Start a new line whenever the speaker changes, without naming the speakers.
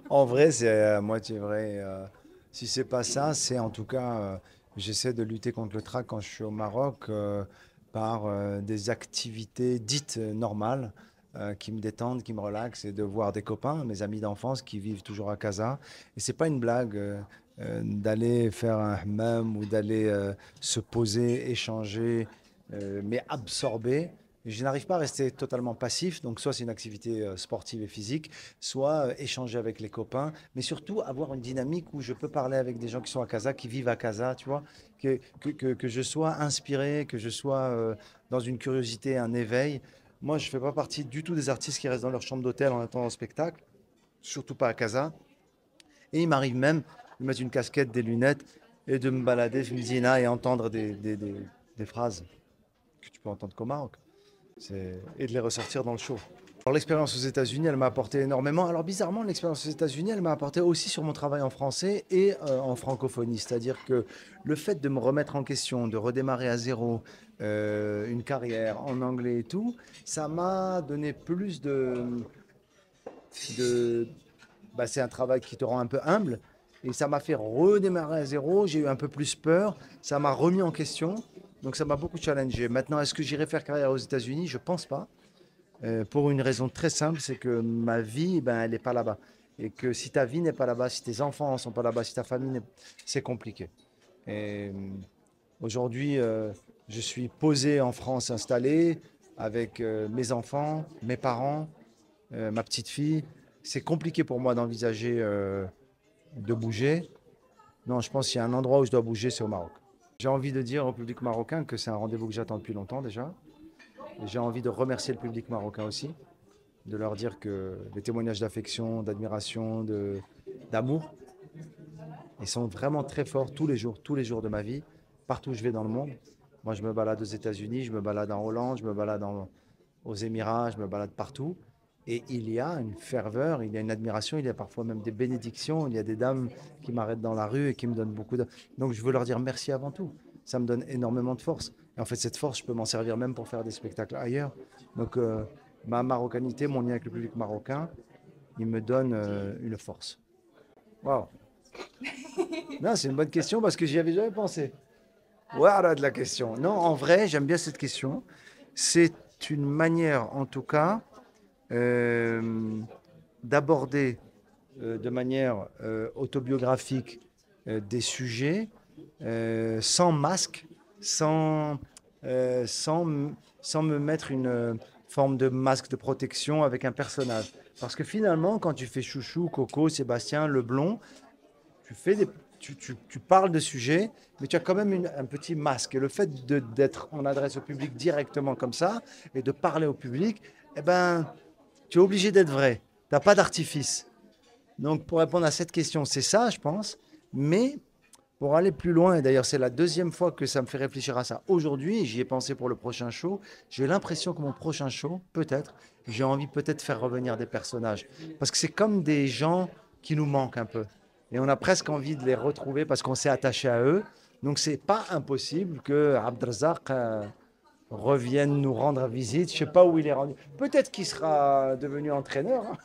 En vrai, c'est à moitié vrai. Si c'est pas ça, c'est en tout cas, j'essaie de lutter contre le trac quand je suis au Maroc par des activités dites normales qui me détendent, qui me relaxent et de voir des copains, mes amis d'enfance qui vivent toujours à Casa. Et c'est pas une blague d'aller faire un hammam ou d'aller se poser, échanger, mais absorber. Je n'arrive pas à rester totalement passif, donc soit c'est une activité sportive et physique, soit échanger avec les copains, mais surtout avoir une dynamique où je peux parler avec des gens qui sont à Casa, qui vivent à Casa, tu vois, que je sois inspiré, que je sois dans une curiosité, un éveil. Moi, je ne fais pas partie du tout des artistes qui restent dans leur chambre d'hôtel en attendant le spectacle, surtout pas à Casa. Et il m'arrive même de mettre une casquette, des lunettes et de me balader, je me dis, et entendre des phrases que tu peux entendre qu'au Maroc. Et de les ressortir dans le show. Alors l'expérience aux États-Unis, elle m'a apporté énormément. Alors bizarrement, l'expérience aux États-Unis, elle m'a apporté aussi sur mon travail en français et en francophonie. C'est-à-dire que le fait de me remettre en question, de redémarrer à zéro, une carrière en anglais et tout, ça m'a donné plus de c'est un travail qui te rend un peu humble. Et ça m'a fait redémarrer à zéro. J'ai eu un peu plus peur. Ça m'a remis en question. Donc ça m'a beaucoup challengé. Maintenant, est-ce que j'irai faire carrière aux États-Unis? Je pense pas. Pour une raison très simple, c'est que ma vie, ben, elle n'est pas là-bas. Et que si ta vie n'est pas là-bas, si tes enfants ne sont pas là-bas, si ta famille n'est... C'est compliqué. Et aujourd'hui, je suis posé en France, installé, avec mes enfants, mes parents, ma petite fille. C'est compliqué pour moi d'envisager de bouger. Non, je pense qu'il y a un endroit où je dois bouger, c'est au Maroc. J'ai envie de dire au public marocain que c'est un rendez-vous que j'attends depuis longtemps déjà. Et j'ai envie de remercier le public marocain aussi, de leur dire que les témoignages d'affection, d'admiration, d'amour, ils sont vraiment très forts tous les jours de ma vie, partout où je vais dans le monde. Moi, je me balade aux États-Unis, je me balade en Hollande, je me balade aux Émirats, je me balade partout. Et il y a une ferveur, il y a une admiration, il y a parfois même des bénédictions. Il y a des dames qui m'arrêtent dans la rue et qui me donnent beaucoup de... Donc je veux leur dire merci avant tout. Ça me donne énormément de force. Et en fait, cette force, je peux m'en servir même pour faire des spectacles ailleurs. Donc ma marocanité, mon lien avec le public marocain, il me donne une force. Waouh. Non, c'est une bonne question parce que j'y avais jamais pensé. Voilà de la question. Non, en vrai, j'aime bien cette question. C'est une manière, en tout cas, euh, d'aborder de manière autobiographique des sujets sans masque, sans, euh, sans, sans me mettre une forme de masque de protection avec un personnage. Parce que finalement, quand tu fais Chouchou, Coco, Sébastien, Leblond, tu fais des, tu parles de sujets, mais tu as quand même un petit masque. Et le fait d'être en adresse au public directement comme ça et de parler au public, eh ben, tu es obligé d'être vrai. Tu n'as pas d'artifice. Donc, pour répondre à cette question, c'est ça, je pense. Mais pour aller plus loin, et d'ailleurs, c'est la deuxième fois que ça me fait réfléchir à ça aujourd'hui, et j'y ai pensé pour le prochain show, j'ai l'impression que mon prochain show, peut-être, j'ai envie peut-être de faire revenir des personnages. Parce que c'est comme des gens qui nous manquent un peu. Et on a presque envie de les retrouver parce qu'on s'est attaché à eux. Donc, c'est pas impossible que Abdrazak revienne nous rendre visite. Je sais pas où il est rendu. Peut-être qu'il sera devenu entraîneur, hein.